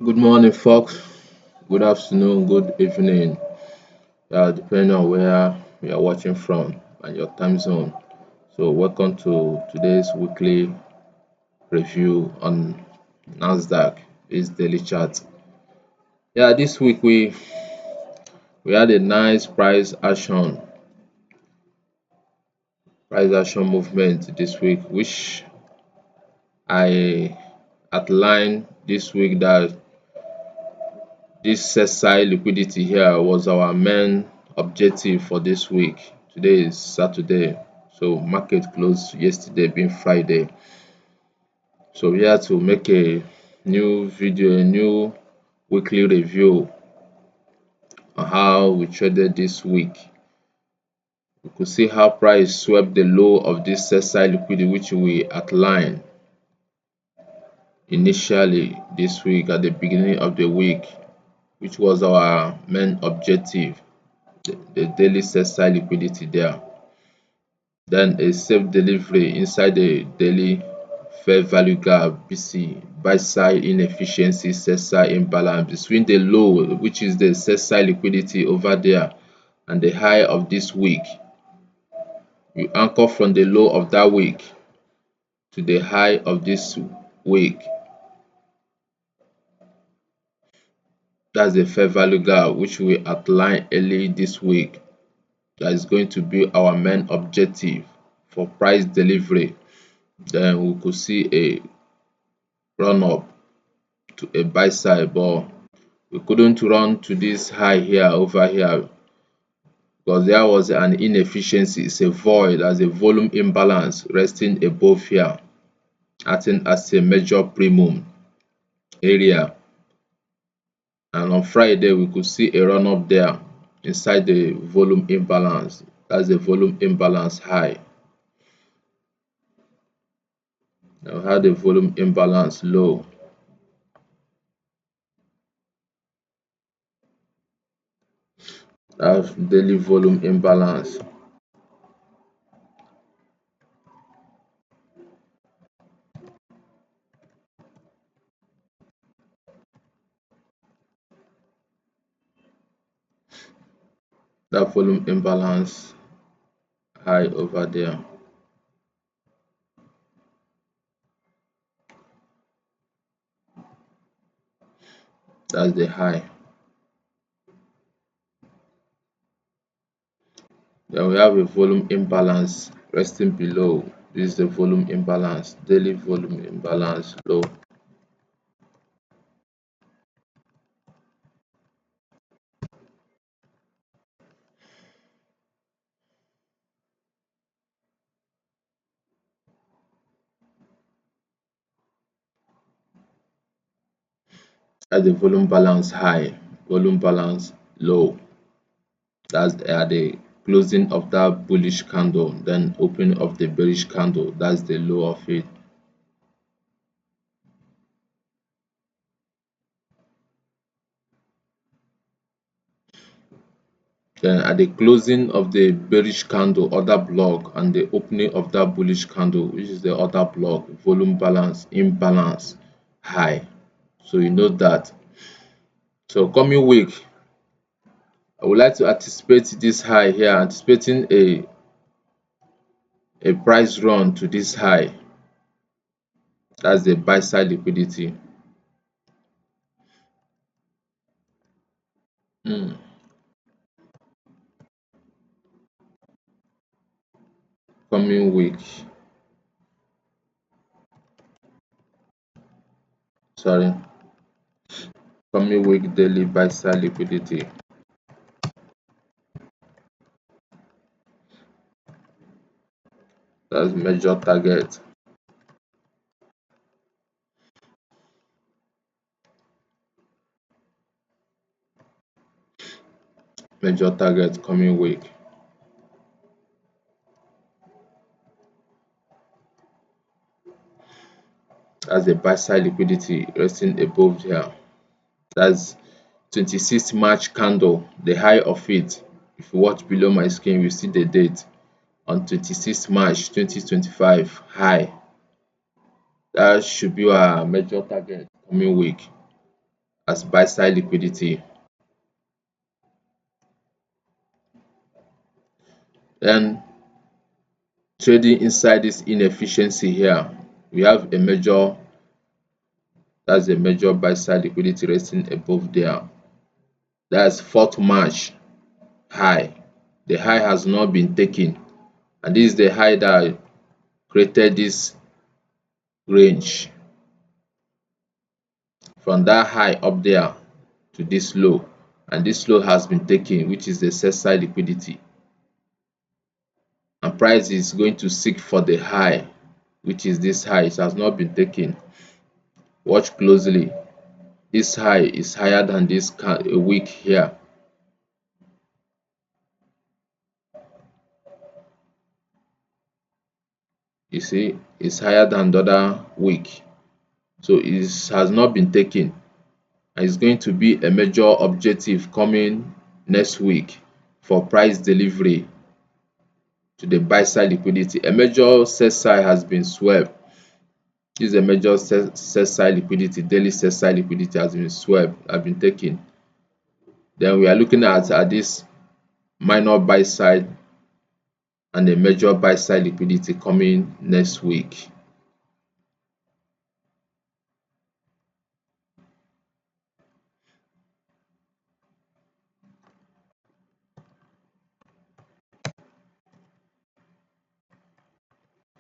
Good morning, folks. Good afternoon, good evening, depending on where you are watching from and your time zone. So, welcome to today's weekly review on Nasdaq. This daily chart. This week we had a nice price action movement this week, which I outlined this week that this SSI liquidity here was our main objective for this week. Today is Saturday, so market closed yesterday being Friday. So we had to make a new video, a new weekly review on how we traded this week. We could see how price swept the low of this SSI liquidity, which we outlined initially this week at the beginning of the week, which was our main objective. The daily SSI liquidity there. Then a safe delivery inside the daily fair value gap BC, buy side inefficiency, sell side imbalance between the low, which is the sell side liquidity over there, and the high of this week. You anchor from the low of that week to the high of this week. That's the fair value gap which we outlined early this week. That is going to be our main objective for price delivery. Then we could see a run up to a buy side, but we couldn't run to this high here over here because there was an inefficiency. It's a void as a volume imbalance resting above here, acting as a major premium area. And on Friday we could see a run up there inside the volume imbalance. That's the volume imbalance high. Now we had the volume imbalance low. That's daily volume imbalance. That volume imbalance high over there. That's the high. Then we have a volume imbalance resting below. This is the volume imbalance, daily volume imbalance low. That's the volume balance high, volume balance low. That's at the closing of that bullish candle, then opening of the bearish candle. That's the low of it. Then at the closing of the bearish candle, other block, and the opening of that bullish candle, which is the other block, volume balance imbalance high. So you know that. So coming week, I would like to anticipate this high here, anticipating a price run to this high. That's the buy side liquidity. Hmm. Coming week, sorry, coming week daily buy side liquidity. That's major target. Major target coming week. That's the buy side liquidity resting above here. That's 26th March candle, the high of it. If you watch below my screen, you see the date on 26th March 2025 high. That should be our major target coming week. as buy side liquidity. Then trading inside this inefficiency here, we have a major, that's a major buy side liquidity resting above there. That's 4th March high. The high has not been taken, and this is the high that created this range from that high up there to this low, and this low has been taken, which is the sell side liquidity, and price is going to seek for the high, which is this high. It has not been taken. Watch closely. This high is higher than this wick here. You see, it's higher than the other wick, so it has not been taken, and it's going to be a major objective coming next week for price delivery to the buy side liquidity. A major sell side has been swept. This is a major sell side liquidity. Daily sell side liquidity has been swept, have been taken. Then we are looking at this minor buy side and a major buy side liquidity coming next week.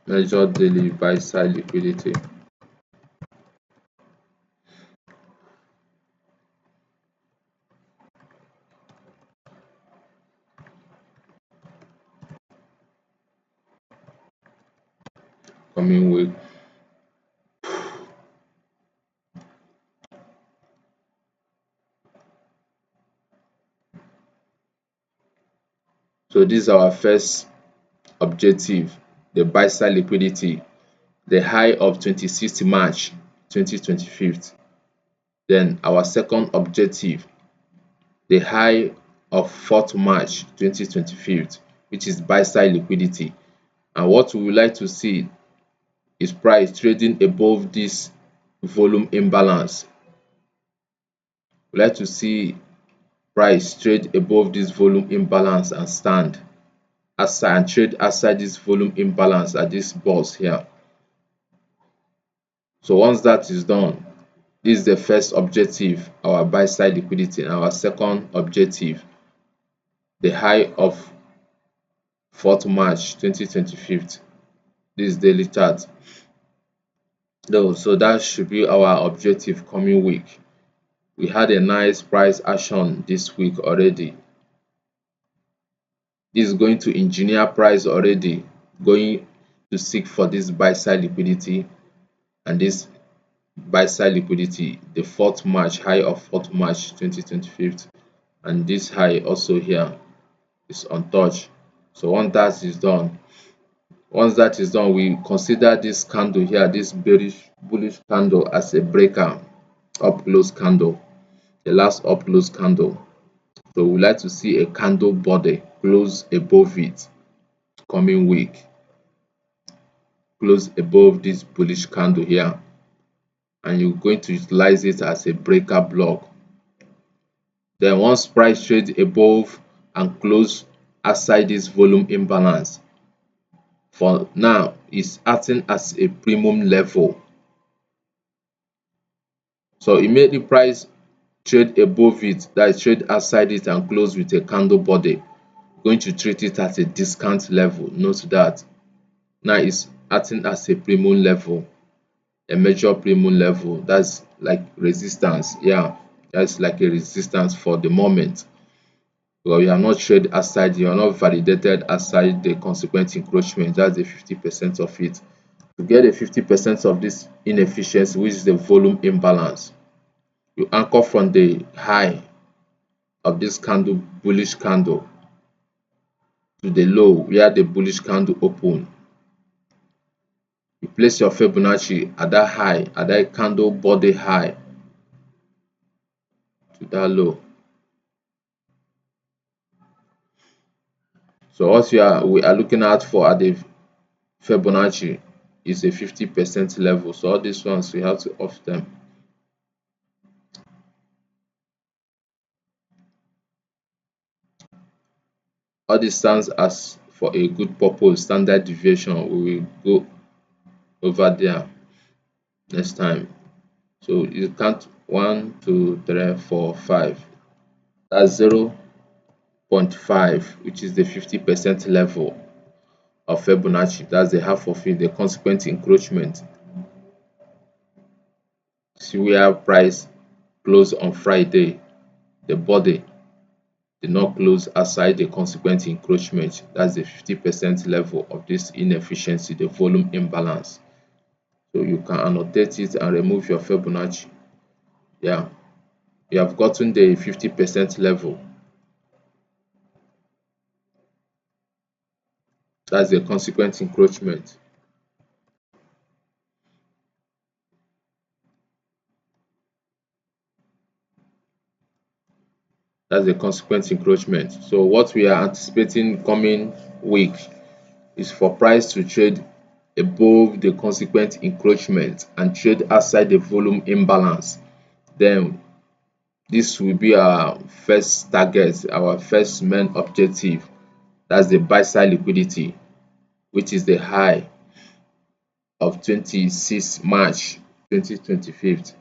Major daily buy side liquidity coming week. So this is our first objective, the buy side liquidity, the high of 26th March 2025. Then our second objective, the high of 4th March 2025, which is buy side liquidity. And what we would like to see is price trading above this volume imbalance. We like to see price trade above this volume imbalance and stand outside and trade outside this volume imbalance at this box here. So once that is done, this is the first objective, our buy side liquidity, and our second objective, the high of 4th March 2025. This daily chart. So that should be our objective coming week. We had a nice price action this week already. This is going to engineer price already, going to seek for this buy side liquidity, and this buy side liquidity, the 4th March high of 4th March 2025, and this high also here is untouched. So once that is done, we consider this candle here, this bearish bullish candle, as a breaker, up close candle, the last up close candle. So we like to see a candle body close above it coming week, close above this bullish candle here, and you're going to utilize it as a breaker block. Then once price trades above and close outside this volume imbalance, for now it's acting as a premium level. So immediately price trade above it, that is trade outside it and close with a candle body, going to treat it as a discount level. Note that now it's acting as a premium level, a major premium level. That's like resistance. Yeah, that's like a resistance for the moment. Well, you are not trade outside, you are not validated outside the consequent encroachment. That's the 50% of it. To get a 50% of this inefficiency, which is the volume imbalance, you anchor from the high of this candle, bullish candle, to the low where the bullish candle open. You place your Fibonacci at that high, at that candle body high, to that low. So what we are looking at for at the Fibonacci is a 50% level. So all these ones we have to off them. All this stands as for a good purpose. Standard deviation, we will go over there next time. So you count 1, 2, 3, 4, 5. That's 0.5, which is the 50% level of Fibonacci. That's the half of it, the consequent encroachment. See where price closed on Friday, the body did not close outside the consequent encroachment. That's the 50% level of this inefficiency, the volume imbalance. So you can annotate it and remove your Fibonacci. Yeah, you have gotten the 50% level. That's the consequent encroachment. That's the consequent encroachment. So what we are anticipating coming week is for price to trade above the consequent encroachment and trade outside the volume imbalance. Then this will be our first target, our first main objective. That's the buy side liquidity, which is the high of 26 March 2025.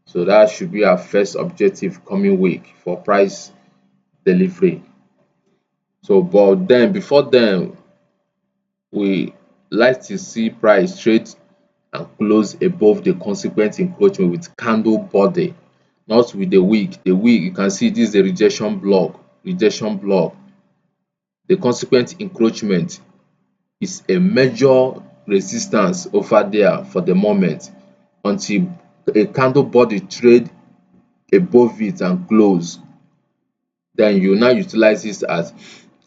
So that should be our first objective coming week for price delivery. So but then before then, we like to see price trade and close above the consequent encroachment with candle body, not with the wick. The wick, you can see this is the rejection block. Rejection block. The consequent encroachment is a major resistance over there for the moment until a candle body trade above it and close. Then you now utilize this as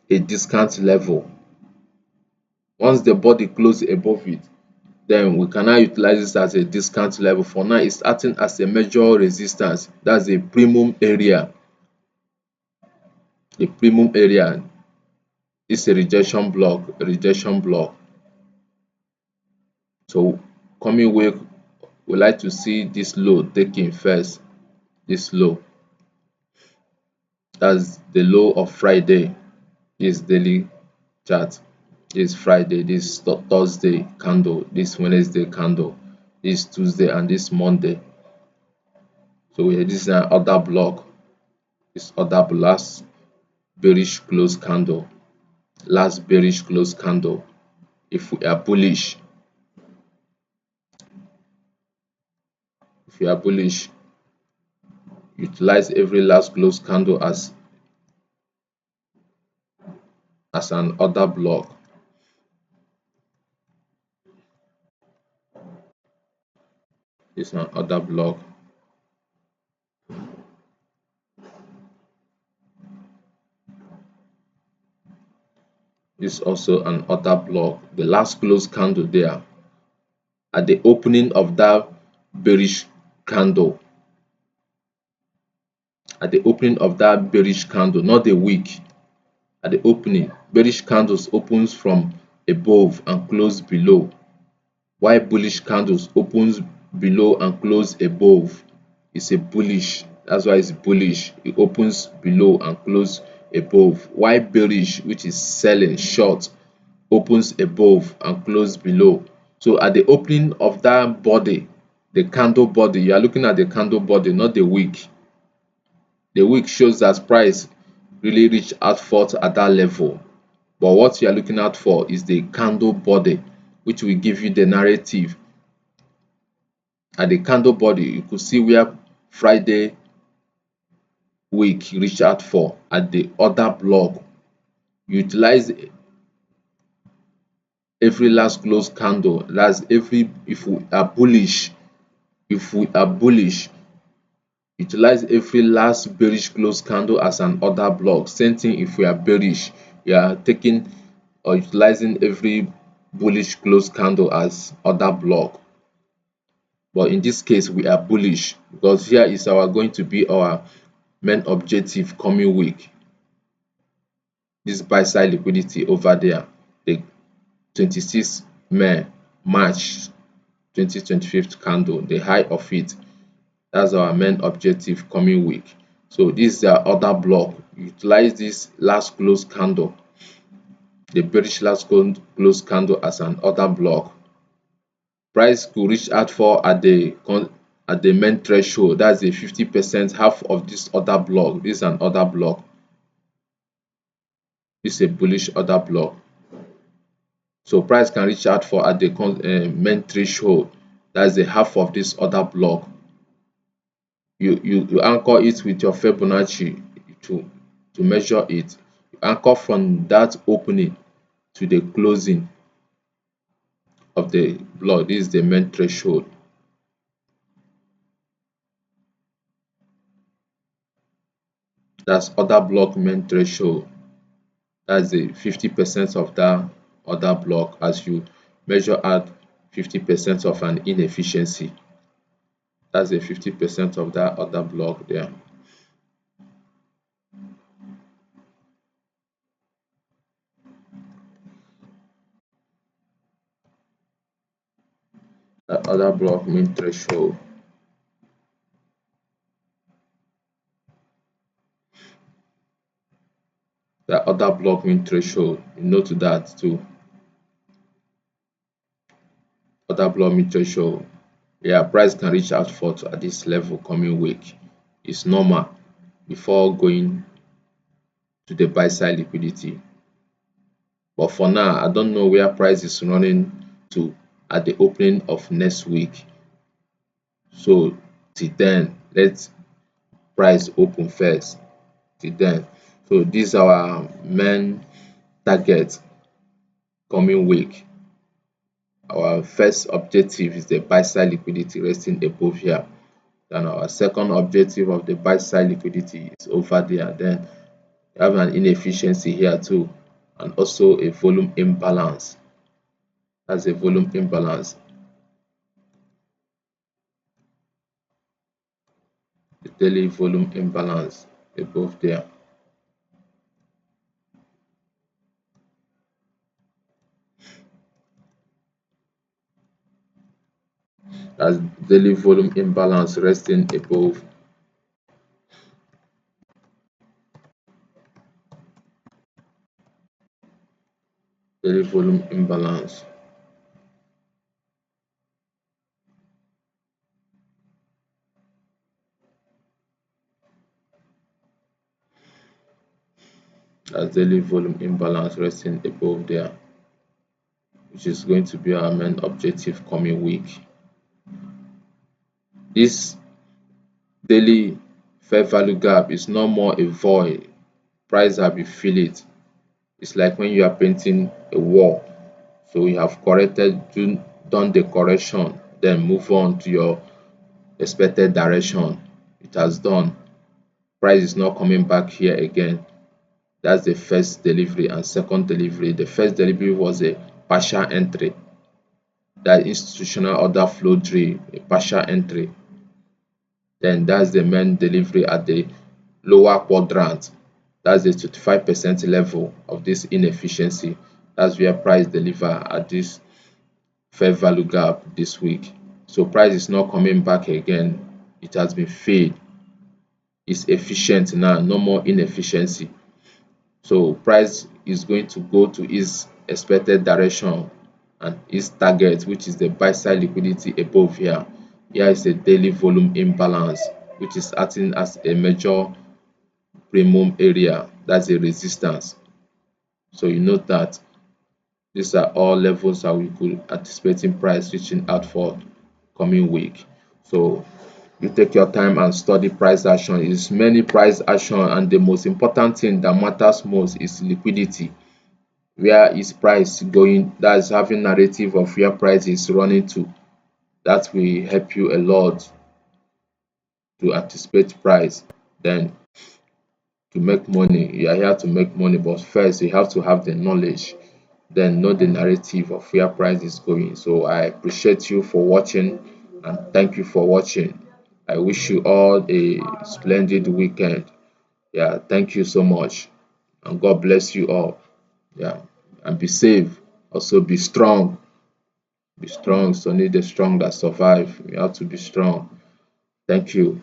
a discount level. Once the body close above it, then we can now utilize this as a discount level. For now, it's acting as a major resistance. That's a premium area. The premium area is a rejection block. A rejection block. So coming week, we like to see this low taking first. This low. That's the low of Friday. This daily chart. This Friday, this Thursday candle, this Wednesday candle, this Tuesday and this Monday. So this is an other block. This other last bearish close candle. Last bearish close candle. If we are bullish, utilize every last close candle as an other block. This is an other block. This is also an other block. The last close candle there at the opening of that bearish candle. At the opening of that bearish candle, not the wick. At the opening, bearish candles opens from above and close below, while bullish candles opens below and close above. It's a bullish. That's why it's bullish. It opens below and close above. While bearish, which is selling short, opens above and close below. So at the opening of that body, the candle body, you are looking at the candle body, not the wick. The wick shows that price really reached out forth at that level. But what you are looking out for is the candle body, which will give you the narrative. At the candle body, you could see where Friday wick reached out for at the other block. Utilize every last close candle. That's every if we are bullish, utilize every last bearish close candle as an other block. Same thing if we are bearish, we are taking or utilizing every bullish close candle as other block. But in this case, we are bullish because here is going to be our main objective coming week. This buy side liquidity over there, the 26 May March 2025 candle, the high of it. That's our main objective coming week. So this is our other block. Utilize this last close candle the bearish last close candle as an order block. Price could reach out for at the main threshold. That's a 50% half of this order block. This is an order block. This is a bullish order block. So price can reach out for at the main threshold. That's the half of this order block. You anchor it with your Fibonacci to measure it. You anchor from that opening to the closing of the block. This is the main threshold. That's order block main threshold. That's the 50% of that order block as you measure out 50% of an inefficiency. That's the 50% of that order block there. That order block main threshold. That order block main threshold. You note that too. Order block main threshold. Yeah, price can reach out for at this level coming week. It's normal before going to the buy side liquidity. But for now, I don't know where price is running to at the opening of next week. So till then, let price open first. Till then. So these are our main target coming week. Our first objective is the buy side liquidity resting above here. Then our second objective of the buy side liquidity is over there. Then we have an inefficiency here too, and also a volume imbalance. That's a volume imbalance. The daily volume imbalance above there. That's daily volume imbalance resting above daily volume imbalance. That's daily volume imbalance resting above there, which is going to be our main objective coming week. This daily fair value gap is no more a void. Price have you feel it. It's like when you are painting a wall. So you have done the correction, then move on to your expected direction. It has done. Price is not coming back here again. That's the first delivery and second delivery. The first delivery was a partial entry. That institutional order flow drill, a partial entry. Then that's the main delivery at the lower quadrant. That's the 25% level of this inefficiency. That's where price deliver at this fair value gap this week. So price is not coming back again. It has been filled. It's efficient now, no more inefficiency. So price is going to go to its expected direction and its target, which is the buy side liquidity above here. Here is a daily volume imbalance, which is acting as a major premium area. That's a resistance. So you note that these are all levels that we could anticipate in price reaching out for coming week. So you take your time and study price action. It's many price action, and the most important thing that matters most is liquidity. Where is price going? That's having narrative of where price is running to. That will help you a lot to anticipate price. Then to make money, you are here to make money, but first you have to have the knowledge, then know the narrative of where price is going. So I appreciate you for watching, and thank you for watching. I wish you all a splendid weekend. Yeah, thank you so much, and God bless you all. Yeah, and be safe. Also be strong. Be strong. So need the strong that survive. You have to be strong. Thank you.